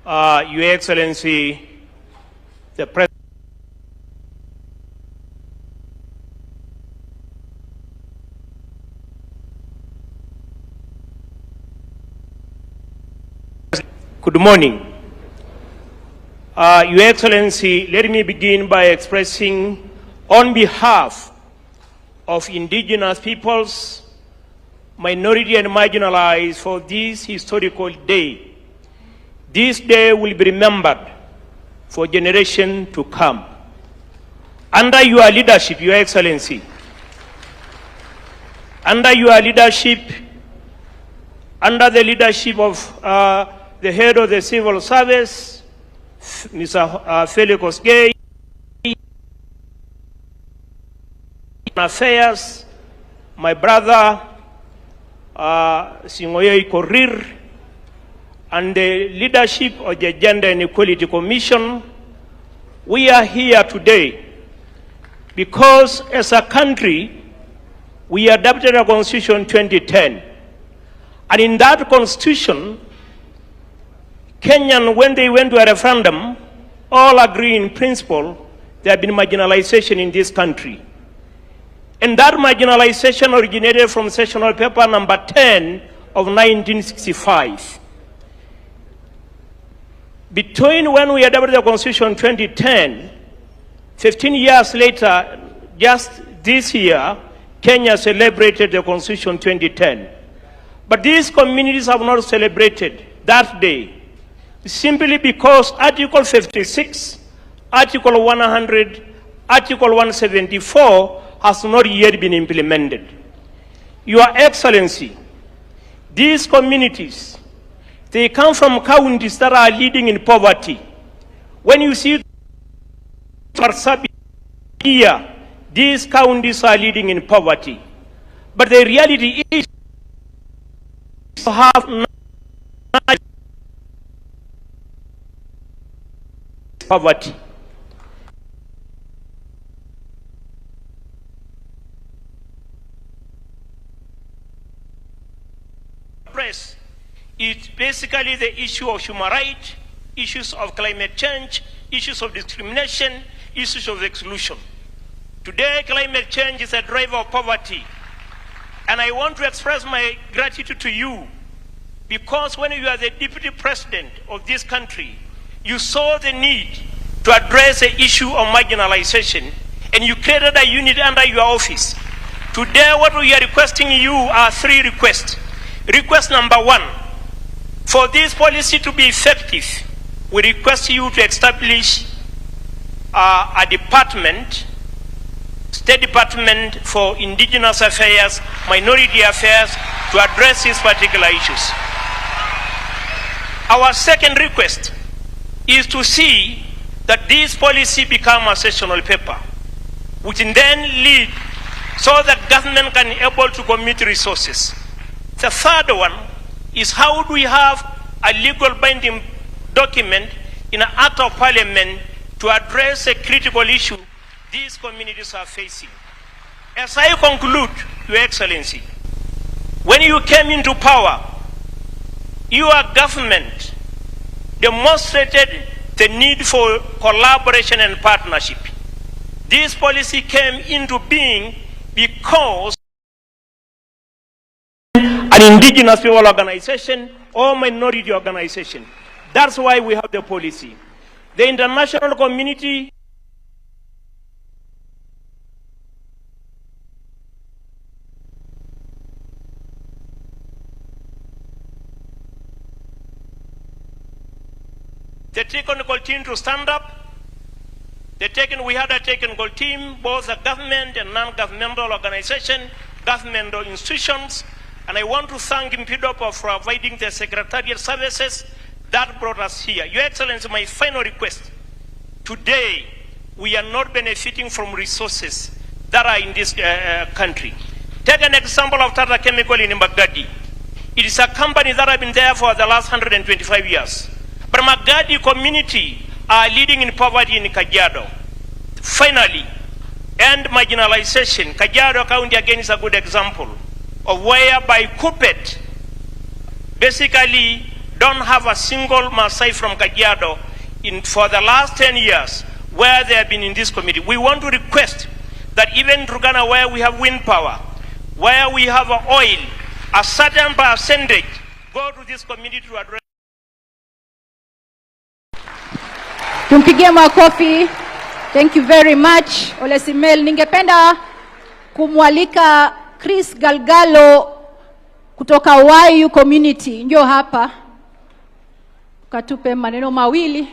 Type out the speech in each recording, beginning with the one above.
Your Excellency, the President, good morning. Your Excellency, let me begin by expressing on behalf of indigenous peoples, minority and marginalized for this historical day. This day will be remembered for generations to come. Under your leadership, Your Excellency, under your leadership, under the leadership of the head of the civil service, Mr. Felix Kosgei, Affairs, my brother Singoye Korir, and the leadership of the Gender and Equality Commission, we are here today because as a country, we adopted a constitution 2010. And in that constitution, Kenyans, when they went to a referendum, all agree in principle there have been marginalization in this country. And that marginalization originated from sessional paper number 10 of 1965. Between when we adopted the Constitution 2010, 15 years later, just this year, Kenya celebrated the Constitution 2010. But these communities have not celebrated that day simply because Article 56, Article 100, Article 174 has not yet been implemented. Your Excellency, these communities, they come from counties that are leading in poverty. When you see Marsabit here, these counties are leading in poverty. But the reality is to have poverty. Press. It's basically the issue of human rights, issues of climate change, issues of discrimination, issues of exclusion. Today, climate change is a driver of poverty. And I want to express my gratitude to you because when you are the deputy president of this country, you saw the need to address the issue of marginalization and you created a unit under your office. Today, what we are requesting you are three requests. Request number one, for this policy to be effective, we request you to establish a department, State Department for Indigenous Affairs, Minority Affairs, to address these particular issues. Our second request is to see that this policy become a sessional paper, which then lead so that government can be able to commit resources. The third one is how do we have a legal binding document in an act of parliament to address a critical issue these communities are facing. As I conclude, Your Excellency, when you came into power, your government demonstrated the need for collaboration and partnership. This policy came into being because an indigenous people organization or minority organization. That's why we have the policy. The international community the technical team to stand up. We had a technical team, both the government and non-governmental organization, governmental institutions, and I want to thank Impido for providing the secretariat services that brought us here. Your Excellency, my final request. Today, we are not benefiting from resources that are in this country. Take an example of Tata Chemical in Magadi. It is a company that has been there for the last 125 years. But Magadi community are leading in poverty in Kajiado. Finally, end marginalization. Kajiado County again is a good example of whereby Kupet basically don't have a single Maasai from Kajiado for the last 10 years where they have been in this committee. We want to request that even in Turkana, where we have wind power, where we have oil, a certain percentage go to this committee to address. Tumpigie makofi. Thank you very much, Ole Simel. Ningependa kumwalika Chris Galgalo kutoka YU community. Njoo hapa. Katupe maneno mawili.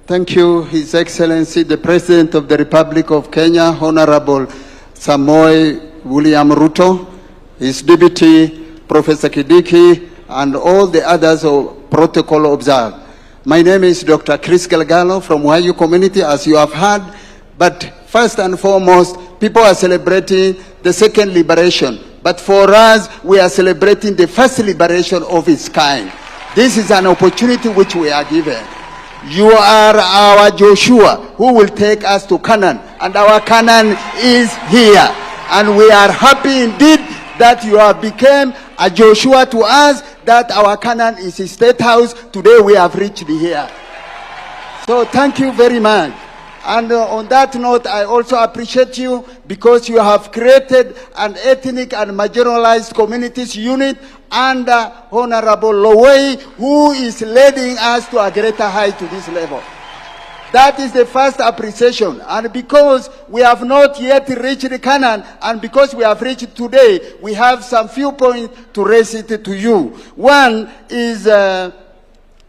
Thank you, His Excellency, the President of the Republic of Kenya, Honorable Samoei William Ruto, his Deputy, Professor Kidiki, and all the others of protocol observed. My name is Dr. Chris Galgalo from YU community, as you have heard. But first and foremost, people are celebrating the second liberation. But for us, we are celebrating the first liberation of its kind. This is an opportunity which we are given. You are our Joshua who will take us to Canaan, and our Canaan is here. And we are happy indeed that you have become a Joshua to us, that our Canaan is a Statehouse. Today we have reached here. So thank you very much. And on that note, I also appreciate you because you have created an ethnic and marginalized communities unit under Honorable Lowey, who is leading us to a greater height to this level. That is the first appreciation. And because we have not yet reached the Canaan, and because we have reached today, we have some few points to raise it to you. One is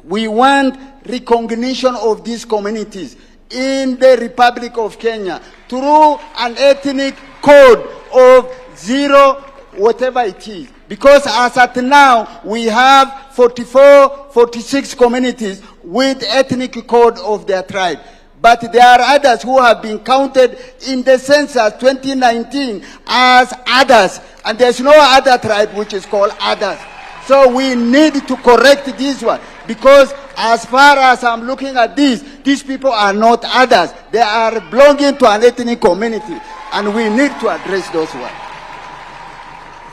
we want recognition of these communities in the Republic of Kenya through an ethnic code of 0, whatever it is. Because as at now, we have 44, 46 communities with ethnic code of their tribe. But there are others who have been counted in the census 2019 as others. And there's no other tribe which is called others. So we need to correct this one. Because as far as I'm looking at this, these people are not others. They are belonging to an ethnic community. And we need to address those ones.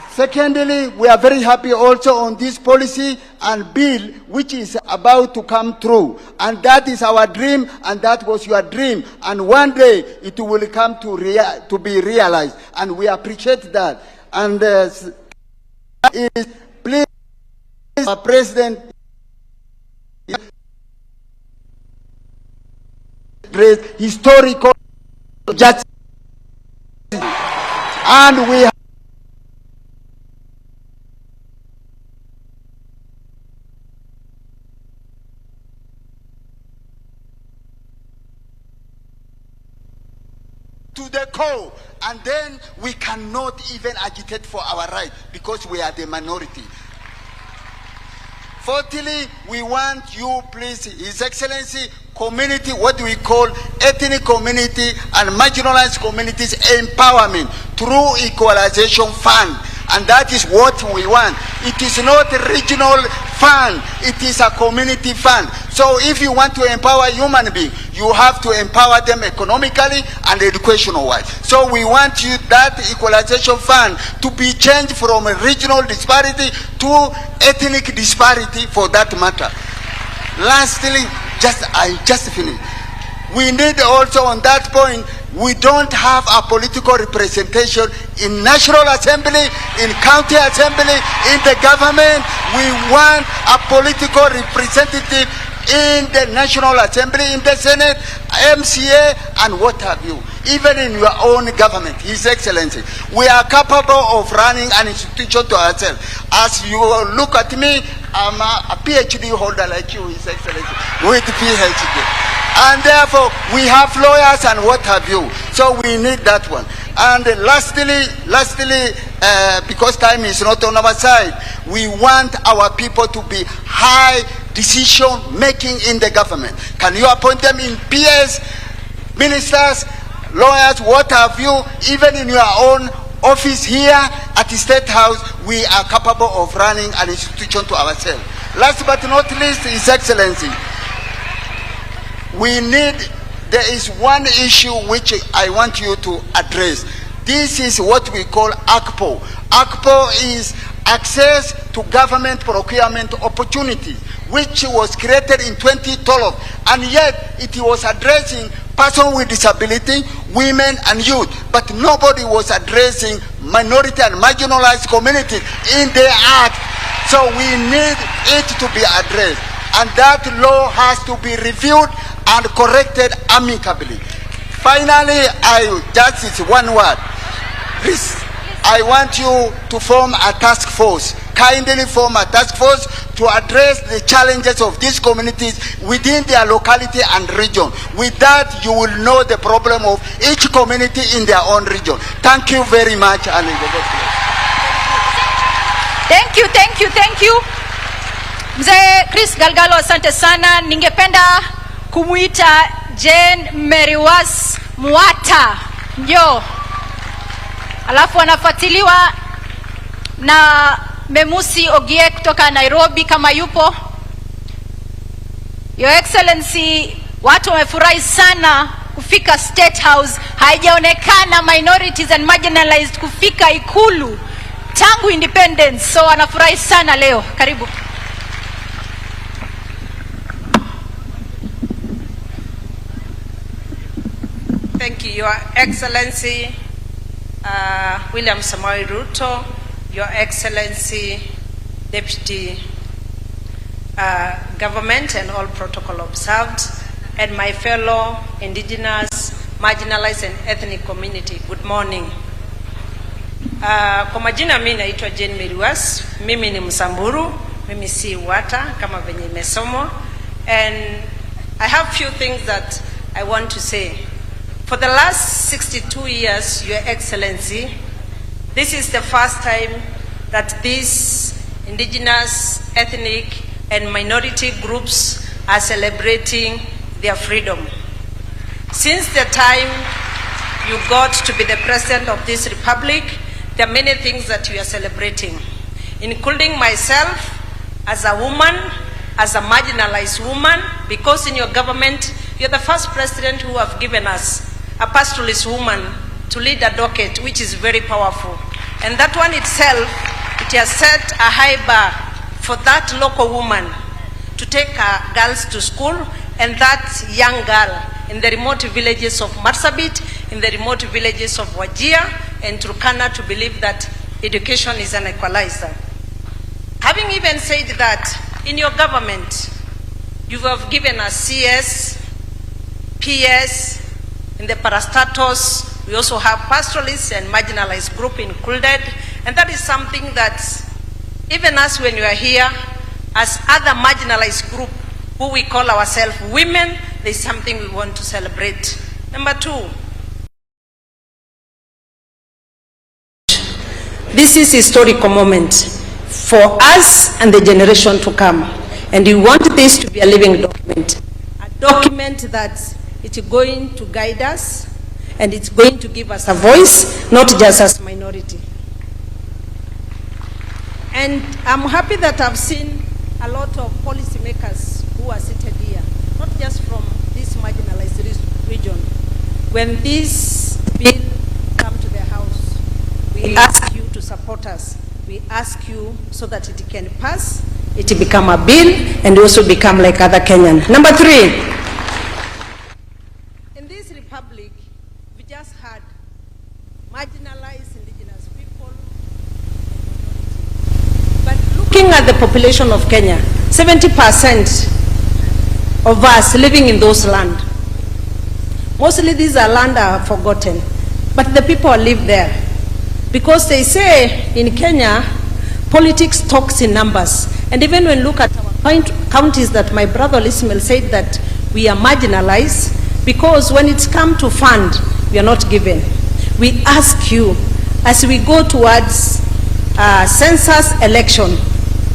Secondly, we are very happy also on this policy and bill which is about to come through. And that is our dream, and that was your dream. And one day it will come to be realized. And we appreciate that. And is please, our President, historical justice. And we to the core, and then we cannot even agitate for our right because we are the minority. Fourthly, we want you, please, His Excellency, community, what do we call ethnic community and marginalized communities empowerment through equalization fund. And that is what we want. It is not a regional fund, it is a community fund. So if you want to empower human beings, you have to empower them economically and educational-wise. So we want you, that equalization fund, to be changed from a regional disparity to ethnic disparity for that matter. Lastly, I just finished. We need also on that point, we don't have a political representation in National Assembly, in County Assembly, in the government. We want a political representative in the National Assembly, in the Senate, MCA, and what have you. Even in your own government, His Excellency. We are capable of running an institution to ourselves. As you look at me, I'm a PhD holder like you, His Excellency, with PhD. And therefore, we have lawyers and what have you. So we need that one. And lastly, because time is not on our side, we want our people to be high decision making in the government. Can you appoint them in PS, ministers, lawyers, what have you? Even in your own office here at the Statehouse, we are capable of running an institution to ourselves. Last but not least, His Excellency, there is one issue which I want you to address. This is what we call ACPO. ACPO is access to government procurement opportunities, which was created in 2012, and yet it was addressing persons with disability, women and youth, but nobody was addressing minority and marginalized communities in the act. So we need it to be addressed, and that law has to be reviewed and corrected amicably. Finally, just one word. Please, I want you to form a task force. Kindly form a task force to address the challenges of these communities within their locality and region. With that, you will know the problem of each community in their own region. Thank you very much. And Thank you. Mzee Chris Galgalo, asante sana. Ningependa kumuita Jane Meriwas Mwata. Njo. Alafu anafuatiliwa na Memusi Ogie kutoka Nairobi kama yupo. Your Excellency, watu wamefurahi sana kufika Statehouse. Haijaonekana minorities and marginalized kufika ikulu tangu independence. So wanafurahi sana leo. Karibu. Thank you, Your Excellency William Samoei Ruto, Your Excellency Deputy Government and all protocol observed, and my fellow indigenous, marginalized and ethnic community, good morning. Kwa majina mimi naitwa Jane Meriwas, mimi ni Msamburu, mimi si Wata kama venye imesomwa, and I have few things that I want to say. For the last 62 years, Your Excellency, this is the first time that these indigenous, ethnic, and minority groups are celebrating their freedom. Since the time you got to be the president of this republic, there are many things that you are celebrating, including myself as a woman, as a marginalized woman, because in your government, you're the first president who have given us a pastoralist woman to lead a docket, which is very powerful. And that one itself, it has set a high bar for that local woman to take her girls to school, and that young girl in the remote villages of Marsabit, in the remote villages of Wajir and Turkana to believe that education is an equalizer. Having even said that, in your government, you have given us CS, PS, in the parastatus, we also have pastoralists and marginalized group included, and that is something that even us when we are here, as other marginalized group, who we call ourselves women, there is something we want to celebrate. Number two, this is a historical moment for us and the generation to come, and we want this to be a living document, a document that it's going to guide us, and it's going to give us a voice, not just as minority. And I'm happy that I've seen a lot of policymakers who are seated here, not just from this marginalized region. When this bill comes to the House, we ask you to support us. We ask you so that it can pass, it become a bill, and also become like other Kenyans. Number three, in this republic, we just had marginalized indigenous people. But looking at the population of Kenya, 70% of us living in those land. Mostly these are land are forgotten, but the people live there. Because they say in Kenya, politics talks in numbers. And even when you look at our counties that my brother Ismail said that we are marginalized, because when it's come to fund, we are not given. We ask you, as we go towards census election,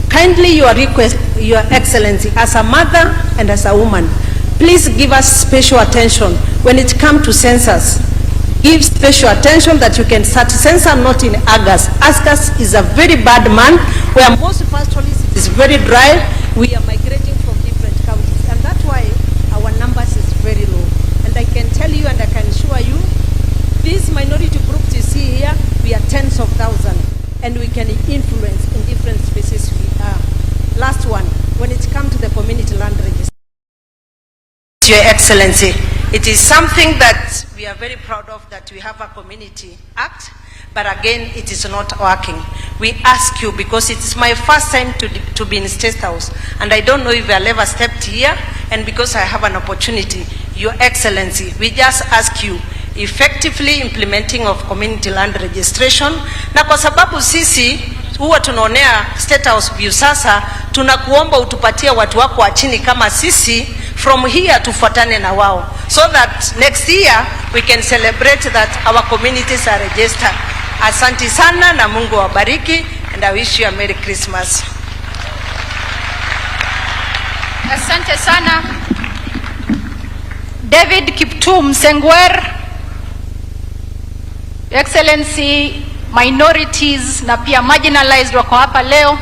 kindly your request, Your Excellency, as a mother and as a woman, please give us special attention when it comes to census. Give special attention that you can start census not in August. August is a very bad month where most pastoralists is very dry, we are migrating from different counties, and that's why our numbers is very low. And I can tell you and I can assure you, these minority groups you see here, we are tens of thousands, and we can influence in different spaces we are. Last one, when it comes to the community land registration, Your Excellency, it is something that we are very proud of, that we have a community act, but again, it is not working. We ask you, because it is my first time to be in Statehouse, and I don't know if I'll ever stepped here, and because I have an opportunity, Your Excellency, we just ask you, effectively implementing of community land registration, na kwa sababu sisi huwa tunaonea Statehouse view, sasa tunakuomba utupatie watu wako wa chini kama sisi, from here tufuatane na wao, so that next year we can celebrate that our communities are registered. Asante sana na Mungu wabariki, and I wish you a Merry Christmas. Asante sana. David Kiptum Sengwer. Your Excellency, minorities na pia marginalized wako hapa leo.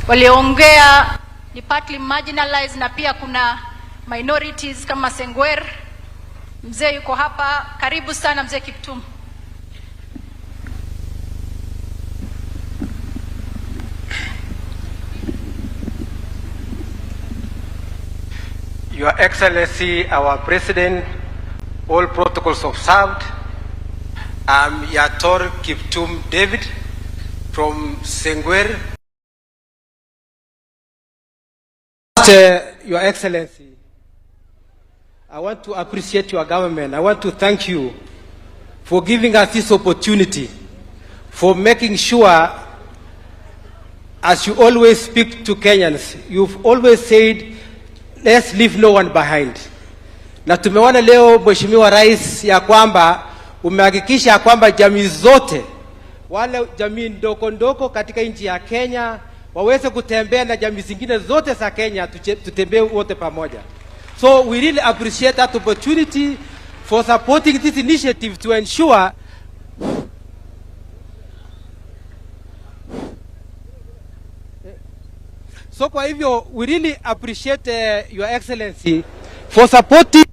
Waliongea ni partly marginalized na pia kuna minorities kama Sengwer. Mzee yuko hapa. Karibu sana Mzee Kiptum. Your Excellency, our President, all protocols observed. I'm Yator Kiptum David from Sengwer. Your Excellency, I want to appreciate your government. I want to thank you for giving us this opportunity, for making sure, as you always speak to Kenyans, you've always said, let's leave no one behind. Na tumeona leo Mheshimiwa Rais ya kwamba umehakikisha kwamba jamii zote, wale jamii ndogo ndogo katika nchi ya Kenya waweze kutembea na jamii zingine zote za Kenya, tutembee wote pamoja. So we really appreciate that opportunity for supporting this initiative to ensure so kwa hivyo we really appreciate Your Excellency for supporting